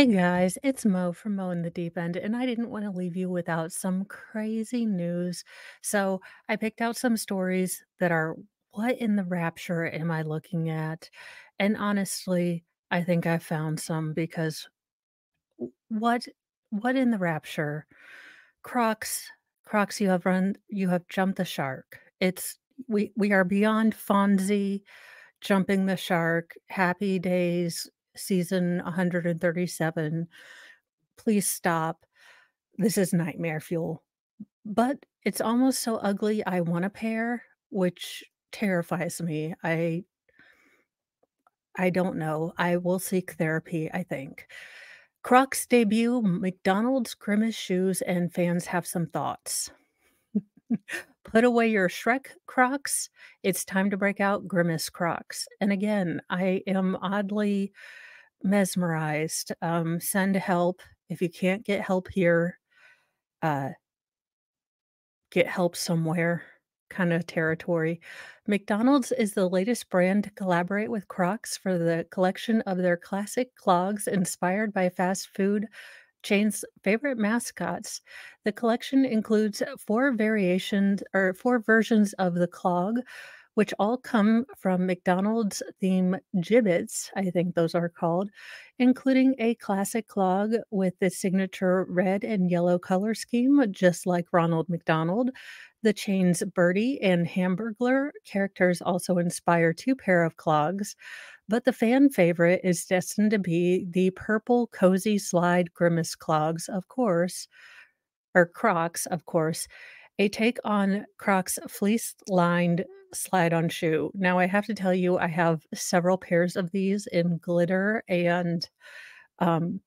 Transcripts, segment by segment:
Hey guys, it's Mo from Mo in the Deep End, and I didn't want to leave you without some crazy news. So I picked out some stories that are what in the rapture am I looking at? And honestly, I think I found some because what what in the rapture? Crocs, Crocs, you have jumped the shark. We are beyond Fonzie jumping the shark. Happy days, season 137. Please stop. This is nightmare fuel. But it's almost so ugly I want a pair, which terrifies me. I don't know. I will seek therapy, I think. Crocs debut, McDonald's Grimace shoes, and fans have some thoughts. Put away your Shrek Crocs. It's time to break out Grimace Crocs. And again, I am oddly mesmerized. Send help. If you can't get help here, uh, get help somewhere kind of territory. McDonald's is the latest brand to collaborate with Crocs for the collection of their classic clogs inspired by fast food chain's favorite mascots. The collection includes four versions of the clog, which all come from McDonald's theme gibbets, I think those are called, including a classic clog with the signature red and yellow color scheme, just like Ronald McDonald. The chain's Birdie and Hamburglar characters also inspire two pair of clogs, but the fan favorite is destined to be the purple cozy slide Grimace clogs, of course, or Crocs, of course, a take on Crocs fleece-lined slide-on shoe. Now, I have to tell you, I have several pairs of these in glitter and, um,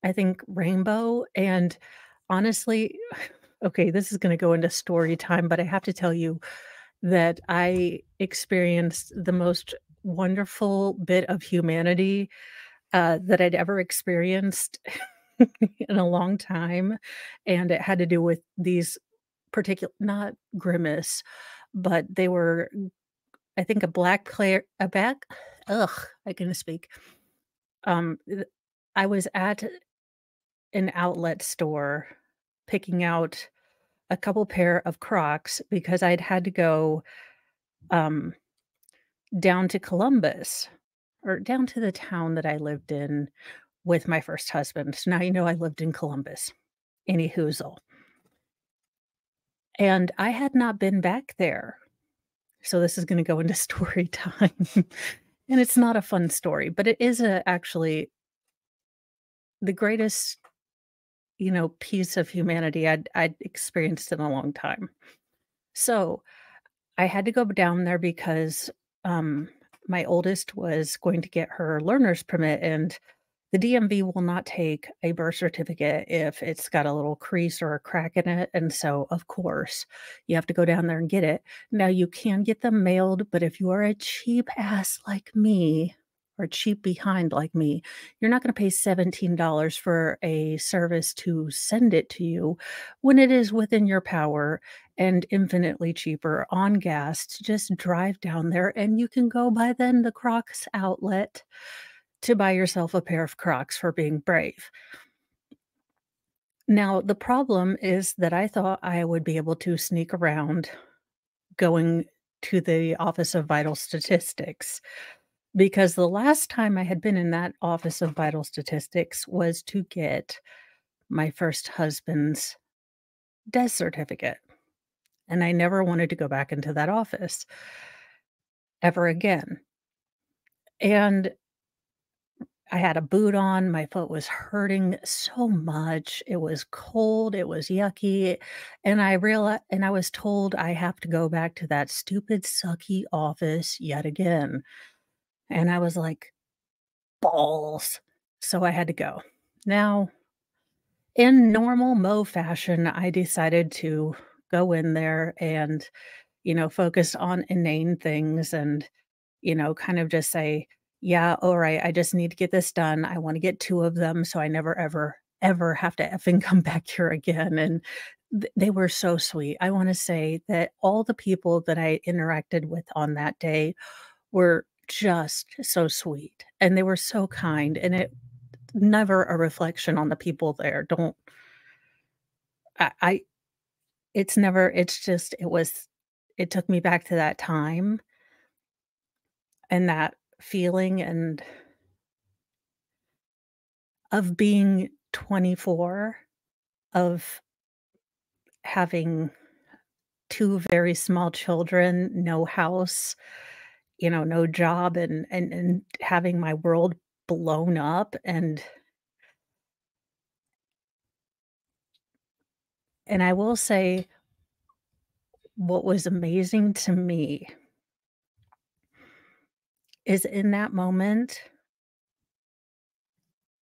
I think rainbow, and honestly okay, this is gonna go into story time, but I have to tell you that I experienced the most wonderful bit of humanity, that I'd ever experienced in a long time, and it had to do with these particular not Grimace, but they were, I think, a black player a back ugh, I can speak. Th I was at an outlet store picking out a couple pair of Crocs because I'd had to go, um, down to Columbus, or down to the town that I lived in with my first husband. So now you know I lived in Columbus. Any hoozle. And I had not been back there. So this is gonna go into story time. And it's not a fun story, but it is actually the greatest, piece of humanity I'd experienced in a long time. So, I had to go down there because, um, my oldest was going to get her learner's permit, and the DMV will not take a birth certificate if it's got a little crease or a crack in it, and so, of course, you have to go down there and get it. Now you can get them mailed, but if you are a cheap ass like me, or cheap behind like me, you're not gonna pay $17 for a service to send it to you when it is within your power and infinitely cheaper on gas to just drive down there, and you can go by then the Crocs outlet to buy yourself a pair of Crocs for being brave. Now, the problem is that I thought I would be able to sneak around going to the Office of Vital Statistics because the last time I had been in that Office of Vital Statistics was to get my first husband's death certificate, and I never wanted to go back into that office ever again. And I had a boot on, my foot was hurting so much, it was cold, it was yucky, and I was told I have to go back to that stupid, sucky office yet again, and I was like, "Balls." So I had to go. Now, in normal Mo fashion, I decided to go in there and, focus on inane things and kind of just say, "Yeah, alright, I just need to get this done. I wanna get 2 of them so I never, ever, ever have to effing come back here again," and they were so sweet. I wanna say that all the people that I interacted with on that day were just so sweet, and they were so kind, and never a reflection on the people there. Don't I it's never it's just it took me back to that time and that feeling and of being 24, of having 2 very small children, no house, no job, and having my world blown up, and I will say what was amazing to me is in that moment,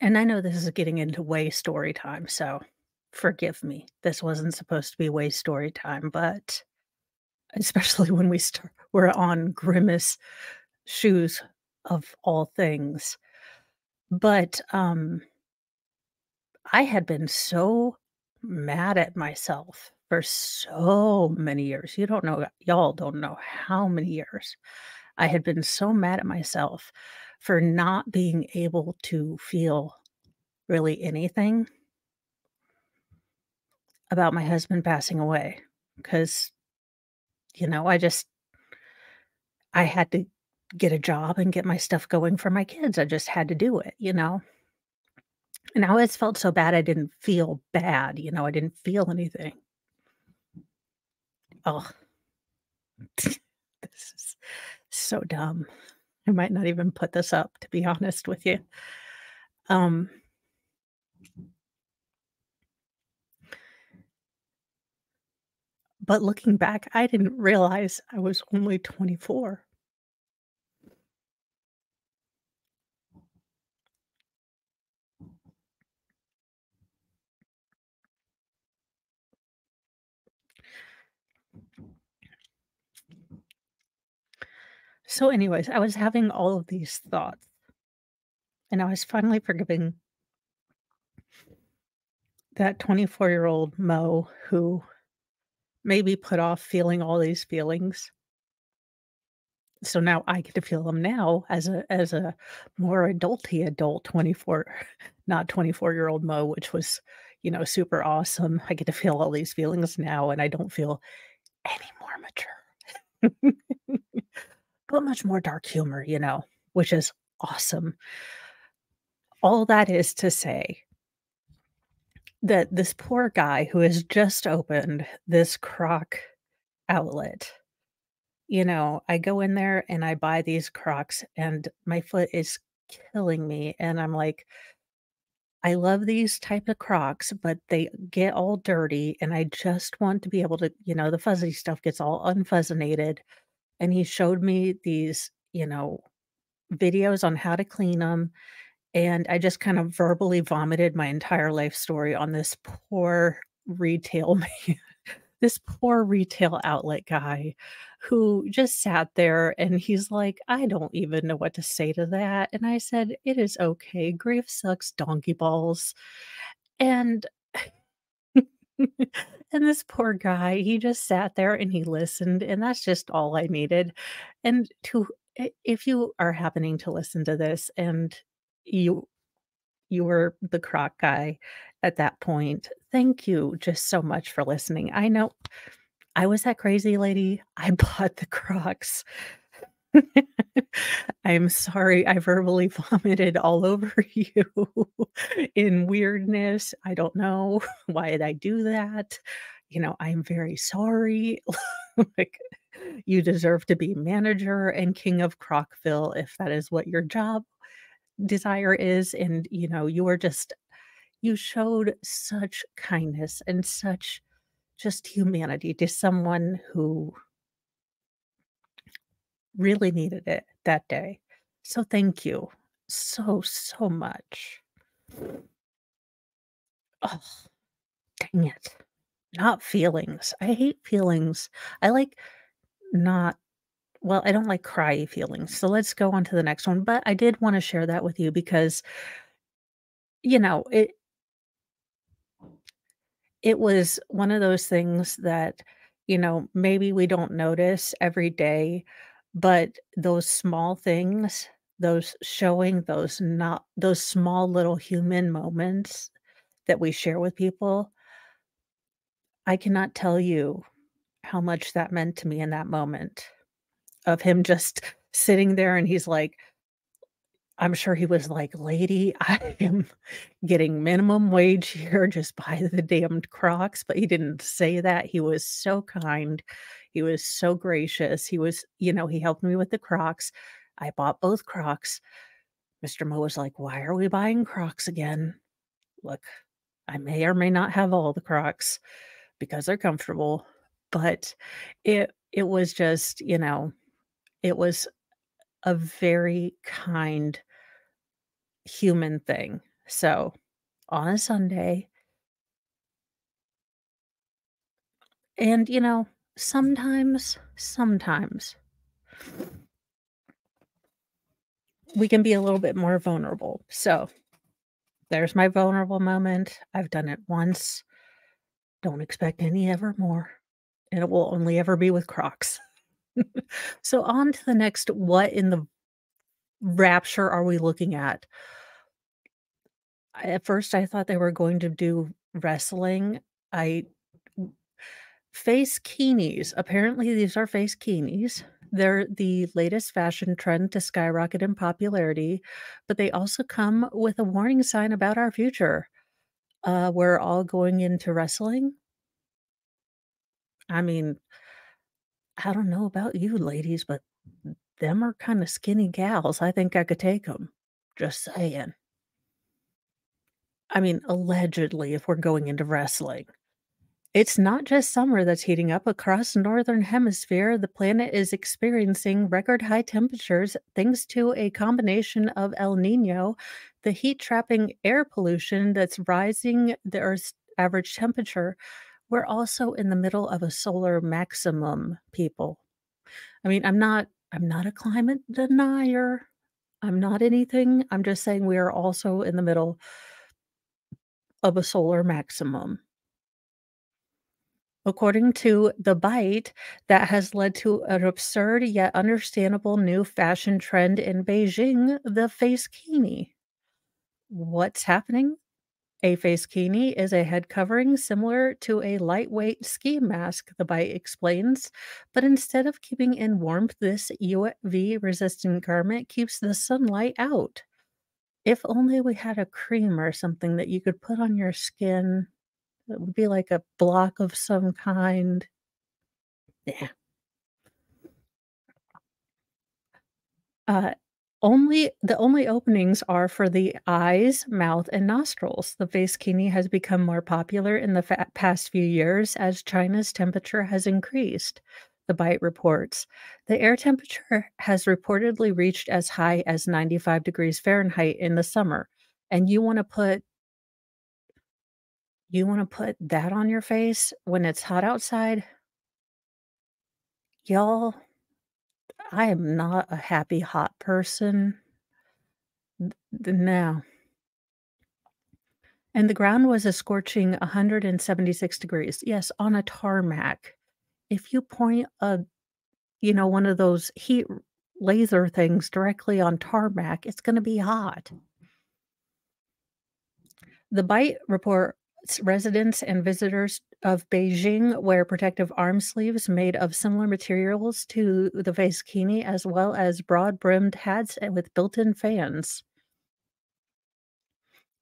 and I know this is getting into way story time, so forgive me. This wasn't supposed to be way story time, but especially when we're on Grimace shoes of all things. But, I had been so mad at myself for so many years. Y'all don't know how many years. I had been so mad at myself for not being able to feel really anything about my husband passing away, because I had to get a job and get my stuff going for my kids. I just had to do it. And I always felt so bad I didn't feel bad, I didn't feel anything. Oh, this is so dumb. I might not even put this up, to be honest with you. Um, but looking back, I didn't realize I was only 24. So anyways, I was having all of these thoughts, and I was finally forgiving that 24-year-old Mo who maybe put off feeling all these feelings. So now I get to feel them now as a more adulty adult 24, not 24-year-old Mo, which was super awesome. I get to feel all these feelings now, and I don't feel any more mature. But much more dark humor, which is awesome. All that is to say that this poor guy who has just opened this crock outlet, I go in there and I buy these Crocs and my foot is killing me, and I'm like, "I love these type of Crocs, but they get all dirty, and I just want to be able to, the fuzzy stuff gets all unfuzzinated." And he showed me these videos on how to clean them, and I just kind of verbally vomited my entire life story on this poor retail this poor retail outlet guy who just sat there and he's like, "I don't even know what to say to that." And I said, "It is okay. Grief sucks donkey balls." And and this poor guy, he just sat there and he listened, and that's just all I needed. And if you are happening to listen to this and you you were the crock guy at that point, thank you just so much for listening. I know I was that crazy lady. I bought the Crocs. I'm sorry I verbally vomited all over you in weirdness. I don't know. Why did I do that? I'm very sorry. Like, you deserve to be manager and king of Crockville if that is what your job desire is. And, you showed such kindness and such just humanity to someone who really needed it that day. So thank you so, so much. Oh, dang it. Not feelings. I hate feelings. I like not well, I don't like cry feelings. So let's go on to the next one. But I did want to share that with you because, you know, it it was one of those things that maybe we don't notice every day, but those small things those showing those not those small little human moments that we share with people, I cannot tell you how much that meant to me in that moment of him just sitting there and he's like I'm sure he was like, "Lady, I am getting minimum wage here, just buy the damned Crocs," but he didn't say that, he was so kind, he was so gracious, he helped me with the Crocs, I bought both Crocs. Mr. Mo was like, "Why are we buying Crocs again?" Look, I may or may not have all the Crocs because they're comfortable, but it was just, it was a very kind human thing. So, on a Sunday and, sometimes we can be a little bit more vulnerable. So, there's my vulnerable moment. I've done it once. Don't expect any ever more, and it will only ever be with Crocs. So, on to the next what in the rapture are we looking at? At first, I thought they were going to do wrestling. I Face keenies. Apparently, these are face keenies. They're the latest fashion trend to skyrocket in popularity, but they also come with a warning sign about our future. We're all going into wrestling. I mean, I don't know about you ladies, but them are kind of skinny gals. I think I could take them. Just saying. I mean, allegedly, if we're going into wrestling. It's not just summer that's heating up. Across the northern hemisphere, the planet is experiencing record high temperatures thanks to a combination of El Nino, the heat trapping air pollution that's rising the Earth's average temperature. We're also in the middle of a solar maximum, people. I mean, I'm not a climate denier. I'm not anything. I'm just saying we are also in the middle of a solar maximum. According to The Bite, that has led to an absurd yet understandable new fashion trend in Beijing, the facekini. What's happening? A facekini is a head covering similar to a lightweight ski mask, The Bite explains. But instead of keeping in warmth, this UV resistant garment keeps the sunlight out. If only we had a cream or something that you could put on your skin. It would be like a block of some kind. Yeah. Uh, only openings are for the eyes, mouth, and nostrils. The face kini has become more popular in the past few years as China's temperature has increased. The Bite reports. The air temperature has reportedly reached as high as 95 degrees Fahrenheit in the summer. And you want to put that on your face when it's hot outside? Y'all, I am not a happy hot person. No. And the ground was a scorching 176 degrees. Yes, on a tarmac. If you point one of those heat laser things directly on tarmac, it's gonna be hot. The Bite reports residents and visitors of Beijing wear protective arm sleeves made of similar materials to the face kini, as well as broad-brimmed hats with built-in fans.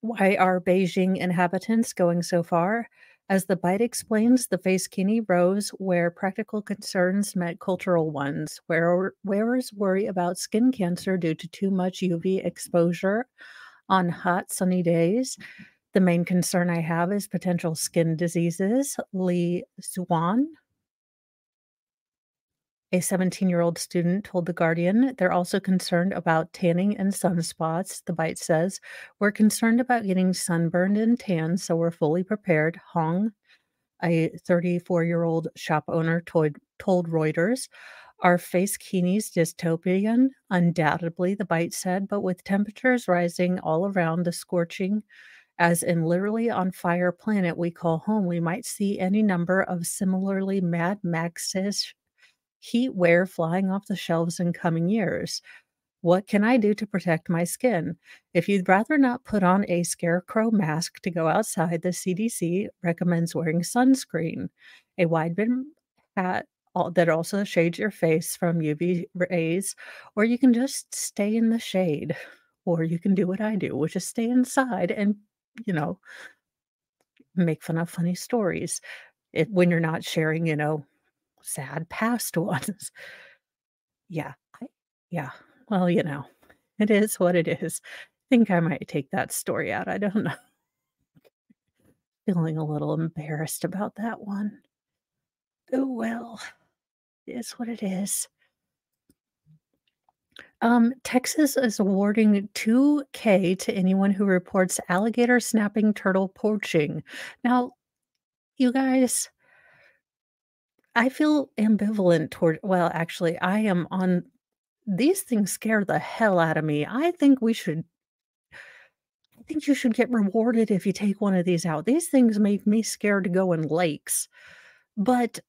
Why are Beijing inhabitants going so far? As the Bite explains, the face kini rose where practical concerns met cultural ones. Wearers worry about skin cancer due to too much UV exposure on hot, sunny days. The main concern I have is potential skin diseases. Li Zuan, a 17-year-old student, told The Guardian they're also concerned about tanning and sunspots. The Bite says, "We're concerned about getting sunburned and tanned, so we're fully prepared." Hong, a 34-year-old shop owner, told Reuters, "Our face kinis dystopian? Undoubtedly," The Bite said, "but with temperatures rising all around the scorching, as in literally on fire planet we call home, we might see any number of similarly Mad Max-ish heatwear flying off the shelves in coming years." What can I do to protect my skin? If you'd rather not put on a scarecrow mask to go outside, the CDC recommends wearing sunscreen, a wide brim hat that also shades your face from UV rays, or you can just stay in the shade, or you can do what I do, which is stay inside and, you know, make fun of funny stories when you're not sharing, sad past ones. Yeah. Yeah. Well, it is what it is. I think I might take that story out. I don't know. Feeling a little embarrassed about that one. Oh, well, it is what it is. Texas is awarding 2K to anyone who reports alligator snapping turtle poaching. Now, you guys, I feel ambivalent toward, well, actually, I am on these things scare the hell out of me. I think you should get rewarded if you take one of these out. These things make me scared to go in lakes, but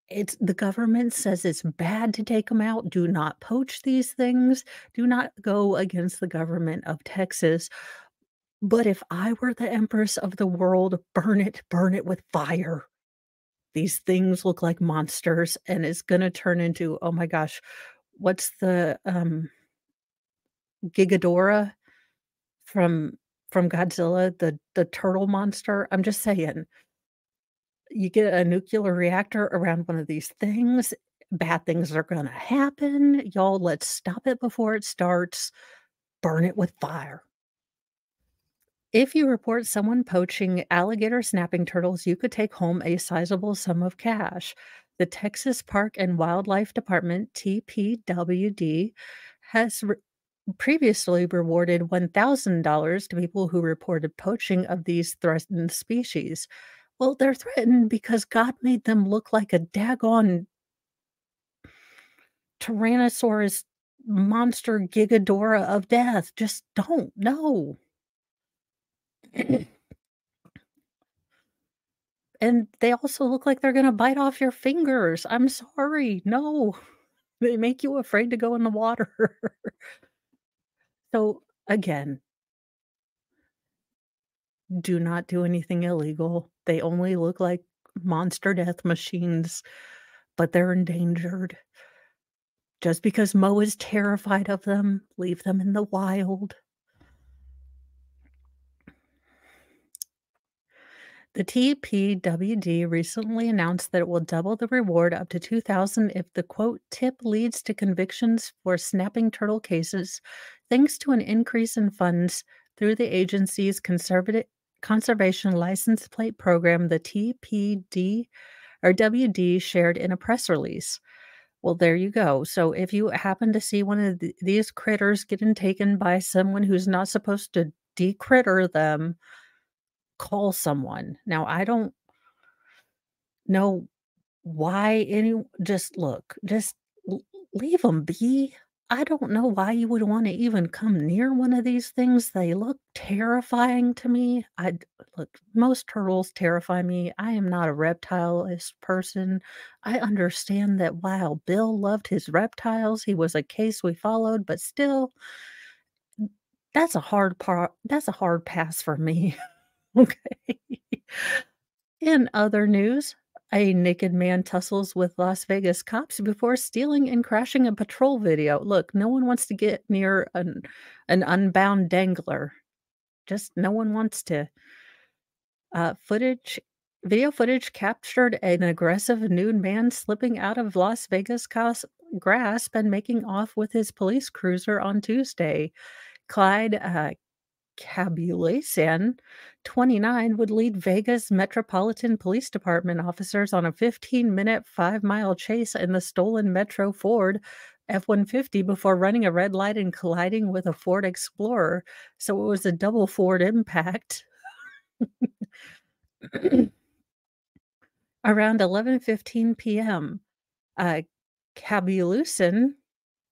it's the government says it's bad to take them out. Do not poach these things. Do not go against the government of Texas. But if I were the empress of the world, burn it with fire. These things look like monsters, and it's gonna turn into, oh my gosh, what's the, Gigadora from Godzilla, the turtle monster? I'm just saying, you get a nuclear reactor around one of these things, bad things are gonna happen. Y'all, let's stop it before it starts. Burn it with fire. If you report someone poaching alligator snapping turtles, you could take home a sizable sum of cash. The Texas Park and Wildlife Department, TPWD, has previously rewarded $1,000 to people who reported poaching of these threatened species. Well, they're threatened because God made them look like a daggone Tyrannosaurus monster Gigadora of death. Just don't. No. And they also look like they're gonna bite off your fingers. I'm sorry. No. They make you afraid to go in the water. So, again, do not do anything illegal. They only look like monster death machines, but they're endangered. Just because Mo is terrified of them, leave them in the wild. The TPWD recently announced that it will double the reward up to 2,000 if the quote tip leads to convictions for snapping turtle cases, thanks to an increase in funds through the agency's conservation license plate program, the TPD or WD shared in a press release. Well, there you go. So if you happen to see one of these critters getting taken by someone who's not supposed to decritter them, call someone. Now, I don't know why just look, just l leave them be. I don't know why you would wanna even come near one of these things. They look terrifying to me. Look, most turtles terrify me. I am not a reptilist person. I understand that while Bill loved his reptiles, he was a case we followed, but still, that's a hard pass for me. Okay. In other news, a naked man tussles with Las Vegas cops before stealing and crashing a patrol video. Look, no one wants to get near an unbound dangler. Just no one wants to. Footage Video footage captured an aggressive nude man slipping out of Las Vegas grasp and making off with his police cruiser on Tuesday. Clyde Cabulasan, 29, would lead Vegas Metropolitan Police Department officers on a 15-minute, 5-mile chase in the stolen Metro Ford F-150 before running a red light and colliding with a Ford Explorer. So it was a double Ford impact. Around 11:15 PM, uh, Cabulusan,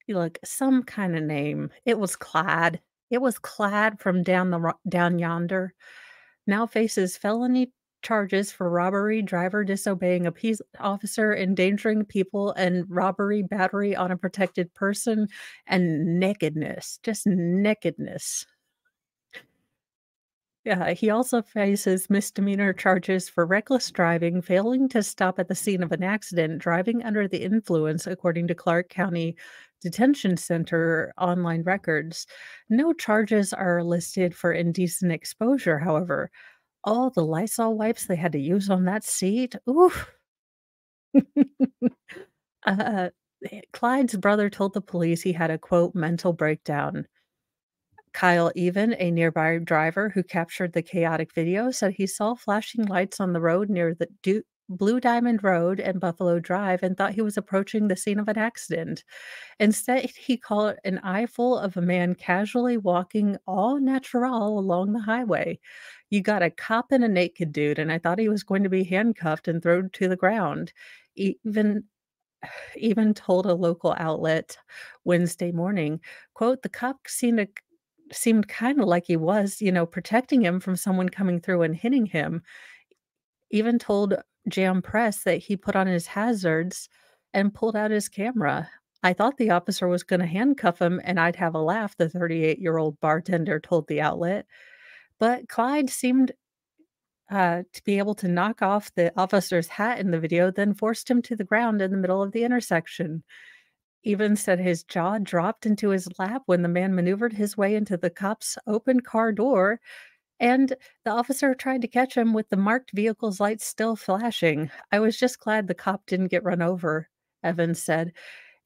look, some kinda name. It was Clyde. It was Clyde from down yonder. Now faces felony charges for robbery, driver disobeying a peace officer, endangering people, and robbery, battery on a protected person, and nakedness, just nakedness. Yeah, he also faces misdemeanor charges for reckless driving, failing to stop at the scene of an accident, driving under the influence, according to Clark County Detention Center online records. No charges are listed for indecent exposure, however. All the Lysol wipes they had to use on that seat, oof. Uh, Clyde's brother told the police he had a, quote, "mental breakdown." Kyle Even, a nearby driver who captured the chaotic video, said he saw flashing lights on the road near the Blue Diamond Road and Buffalo Drive and thought he was approaching the scene of an accident. Instead, he caught an eyeful of a man casually walking all natural along the highway. You got a cop and a naked dude, and I thought he was going to be handcuffed and thrown to the ground. Even even told a local outlet Wednesday morning, quote, "The cop seemed kinda like he was, protecting him from someone coming through and hitting him." Even told Jam Press that he put on his hazards and pulled out his camera. "I thought the officer was gonna handcuff him and I'd have a laugh," the 38-year-old bartender told the outlet. But Clyde seemed, to be able to knock off the officer's hat in the video, then forced him to the ground in the middle of the intersection. Even said his jaw dropped into his lap when the man maneuvered his way into the cop's open car door, and the officer tried to catch him with the marked vehicle's lights still flashing. "I was just glad the cop didn't get run over," Evans said.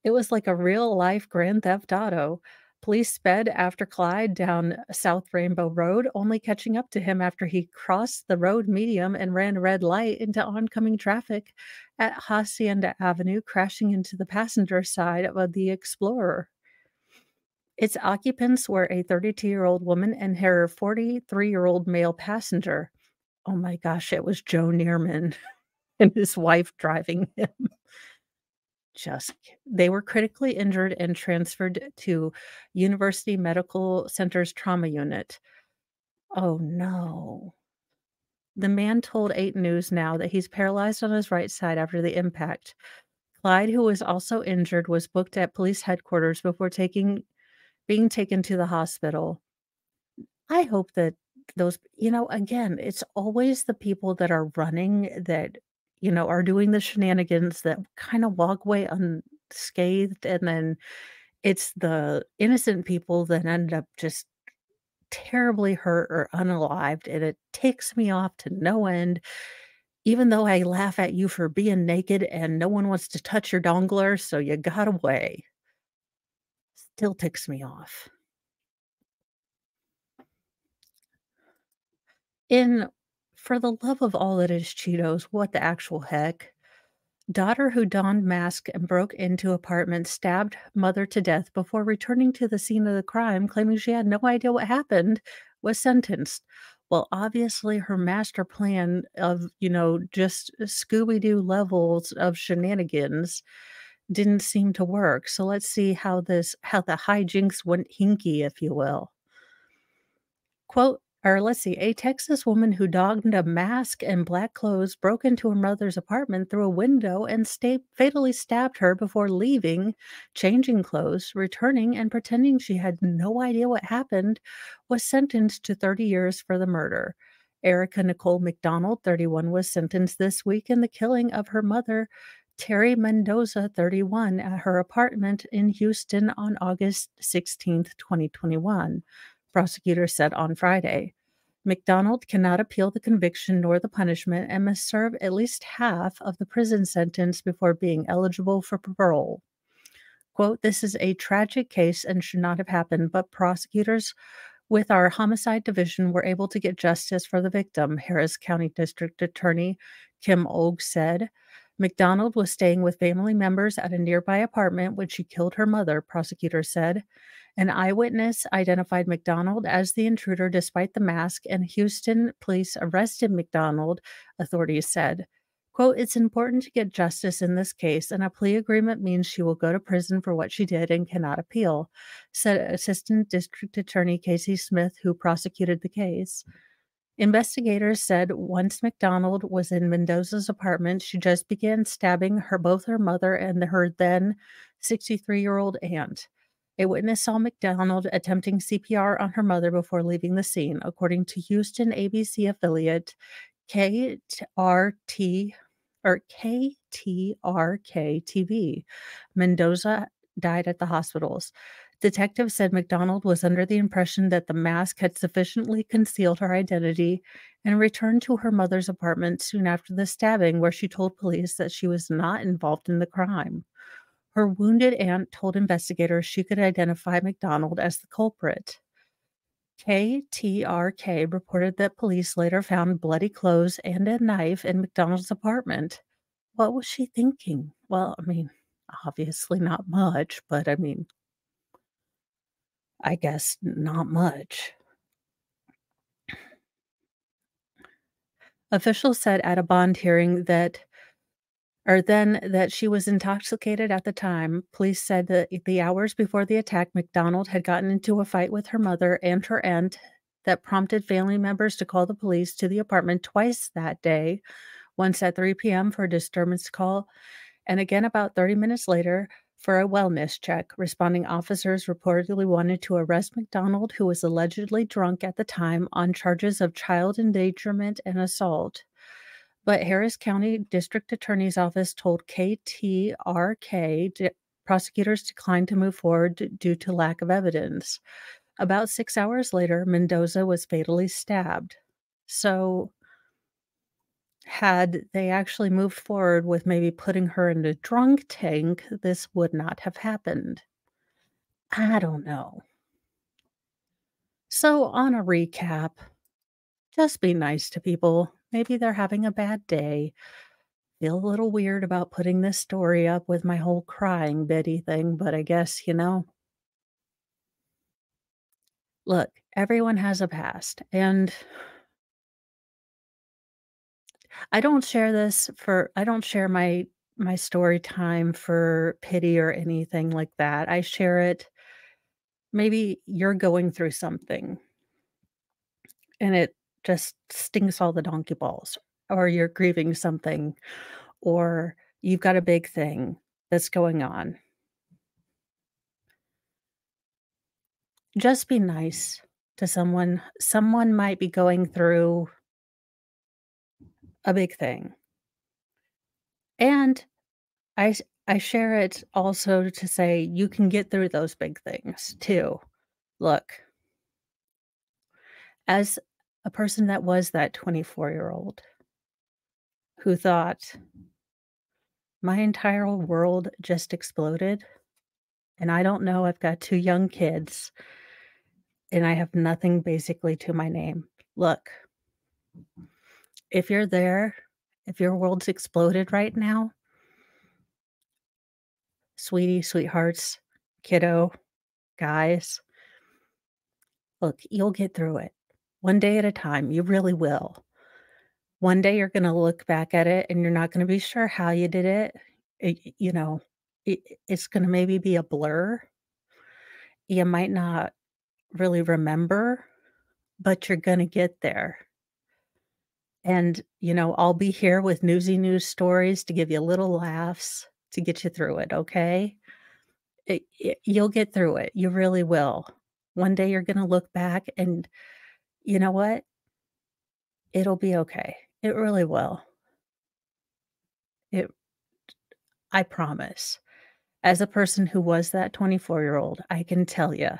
"It was like a real life Grand Theft Auto." Police sped after Clyde down South Rainbow Road, only catching up to him after he crossed the road medium and ran a red light into oncoming traffic at Hacienda Avenue, crashing into the passenger side of the Explorer. Its occupants were a 32-year-old woman and her 43-year-old male passenger. Oh my gosh, it was Joe Neerman and his wife driving him. They were critically injured and transferred to University Medical Center's trauma unit. Oh, no. The man told 8 News Now that he's paralyzed on his right side after the impact. Clyde, who was also injured, was booked at police headquarters before being taken to the hospital. I hope that again, it's always the people that are running that, are doing the shenanigans that kinda walk away unscathed, and then it's the innocent people that end up just terribly hurt or unalived, and it ticks me off to no end, even though I laugh at you for being naked and no one wants to touch your dongler, so you got away. Still ticks me off. In For the love of all that is Cheetos, what the actual heck? Daughter who donned mask and broke into apartment stabbed mother to death before returning to the scene of the crime, claiming she had no idea what happened, was sentenced. Well, obviously her master plan of, just Scooby-Doo levels of shenanigans didn't seem to work. So let's see how the hijinks went hinky, if you will. Let's see, a Texas woman who donned a mask and black clothes broke into her mother's apartment through a window and fatally stabbed her before leaving, changing clothes, returning, and pretending she had no idea what happened, was sentenced to 30 years for the murder. Erica Nicole McDonald, 31, was sentenced this week in the killing of her mother, Terry Mendoza, 31, at her apartment in Houston on August 16th, 2021, prosecutors said on Friday. McDonald cannot appeal the conviction nor the punishment and must serve at least half of the prison sentence before being eligible for parole. Quote, "This is a tragic case and should not have happened, but prosecutors with our homicide division were able to get justice for the victim," Harris County District Attorney Kim Ogue said. McDonald was staying with family members at a nearby apartment when she killed her mother, prosecutors said. An eyewitness identified McDonald as the intruder despite the mask, and Houston police arrested McDonald, authorities said. Quote, "It's important to get justice in this case, and a plea agreement means she will go to prison for what she did and cannot appeal," said Assistant District Attorney Casey Smith, who prosecuted the case. Investigators said once McDonald was in Mendoza's apartment, she just began stabbing both her mother and her then 63-year-old aunt. A witness saw McDonald attempting CPR on her mother before leaving the scene, according to Houston ABC affiliate KRT or KTRK TV. Mendoza died at the hospitals. Detectives said McDonald was under the impression that the mask had sufficiently concealed her identity and returned to her mother's apartment soon after the stabbing, where she told police that she was not involved in the crime. Her wounded aunt told investigators she could identify McDonald as the culprit. KTRK reported that police later found bloody clothes and a knife in McDonald's apartment. What was she thinking? Well, I mean, obviously not much, but I mean, I guess not much. Officials said at a bond hearing that she was intoxicated at the time. Police said that the hours before the attack, McDonald had gotten into a fight with her mother and her aunt that prompted family members to call the police to the apartment twice that day, once at 3 p.m. for a disturbance call, and again about 30 minutes later for a wellness check. Responding officers reportedly wanted to arrest McDonald, who was allegedly drunk at the time, on charges of child endangerment and assault. But Harris County District Attorney's Office told KTRK prosecutors declined to move forward due to lack of evidence. About 6 hours later, Mendoza was fatally stabbed. So, had they actually moved forward with maybe putting her in a drunk tank, this would not have happened. I don't know. So, on a recap, just be nice to people. Maybe they're having a bad day. Feel a little weird about putting this story up with my whole crying Betty thing, but I guess, look, everyone has a past. And I don't share my story time for pity or anything like that. I share it. Maybe you're going through something and it just stings all the donkey balls, or you're grieving something, or you've got a big thing that's going on. Just be nice to someone. Someone might be going through a big thing. And I share it also to say you can get through those big things too. Look, as a person that was that 24-year-old who thought my entire world just exploded, and I don't know, I've got 2 young kids, and I have nothing basically to my name. Look, if you're there, if your world's exploded right now, sweetie, sweethearts, kiddo, guys, look, you'll get through it. One day at a time, you really will. One day you're gonna look back at it and you're not gonna be sure how you did it. It's gonna maybe be a blur. You might not really remember, but you're gonna get there. And, I'll be here with newsy news stories to give you little laughs to get you through it, okay? You'll get through it. You really will. One day you're gonna look back and you know what? It'll be okay. It really will. It I promise. As a person who was that 24-year-old, I can tell you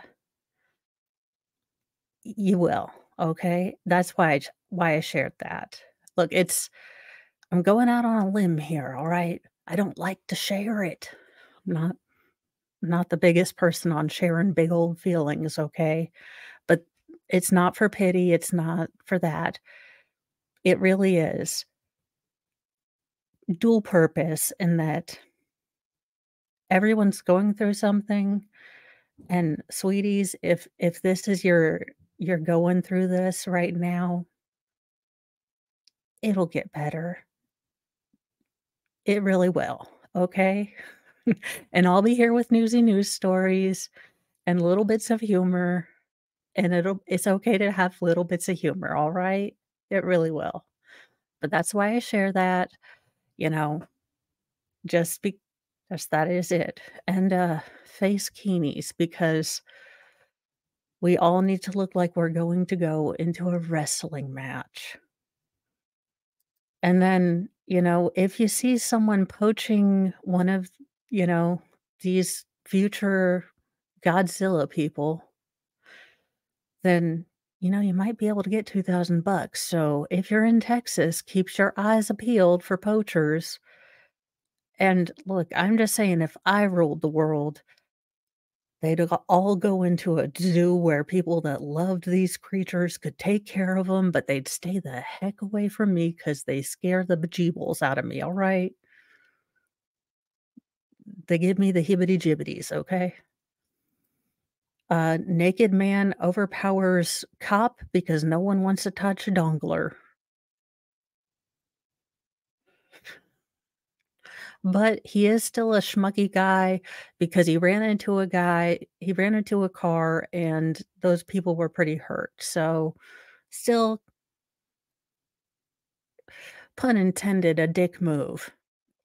will, okay? That's why I shared that. Look, I'm going out on a limb here, all right? I don't like to share it. I'm not the biggest person on sharing big old feelings, okay? But it's not for pity, it's not for that. It really is dual purpose in that everyone's going through something. And sweeties, if this is you're going through this right now, it'll get better. It really will, okay? And I'll be here with newsy news stories and little bits of humor, and it's okay to have little bits of humor, all right? It really will. But that's why I share that, you know, just be just that is it. And, face keenies because we all need to look like we're going to go into a wrestling match. And then, if you see someone poaching one of, these future Godzilla people, then, you might be able to get 2,000 bucks. So if you're in Texas, keep your eyes peeled for poachers. And look, I'm just saying, if I ruled the world, they'd all go into a zoo where people that loved these creatures could take care of them, but they'd stay the heck away from me because they scare the bejeebles out of me, all right? They give me the hibbity-jibbities, okay? Naked man overpowers cop because no one wants to touch a dongler. But he is still a schmucky guy because he ran into a car, and those people were pretty hurt. So, still, pun intended, a dick move,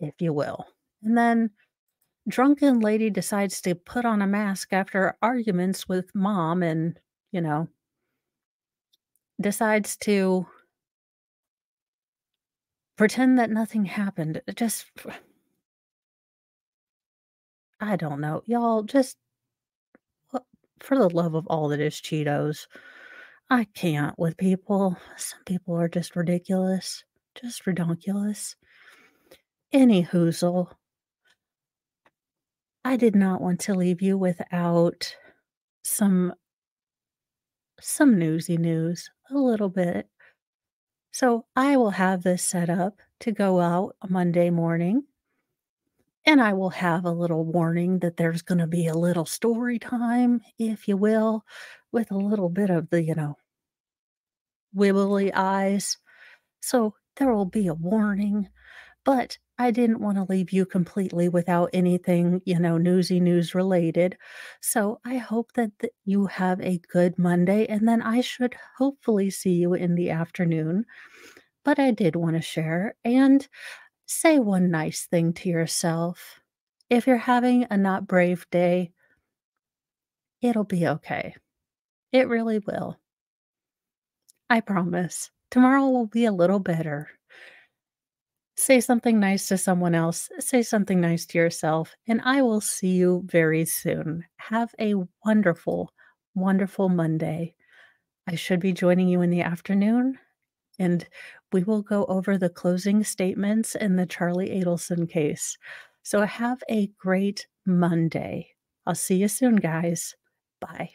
if you will. And then drunken lady decides to put on a mask after arguments with mom and, you know, decides to pretend that nothing happened. It just I don't know. Y'all, just uh, for the love of all that is Cheetos, I can't with people. Some people are just ridiculous. Just redonkulous. Any hoozle, I did not want to leave you without some newsy news, a little bit. So I will have this set up to go out Monday morning, and I will have a little warning that there's gonna be a little story time, if you will, with a little bit of the, wibbly eyes. So there will be a warning, but I didn't wanna leave you completely without anything, newsy news related. So I hope that you have a good Monday, and then I should hopefully see you in the afternoon. But I did wanna share and say one nice thing to yourself. If you're having a not brave day, it'll be okay. It really will. I promise. Tomorrow will be a little better. Say something nice to someone else, say something nice to yourself, and I will see you very soon. Have a wonderful, wonderful Monday. I should be joining you in the afternoon, and we will go over the closing statements in the Charlie Adelson case. So have a great Monday. I'll see you soon, guys. Bye.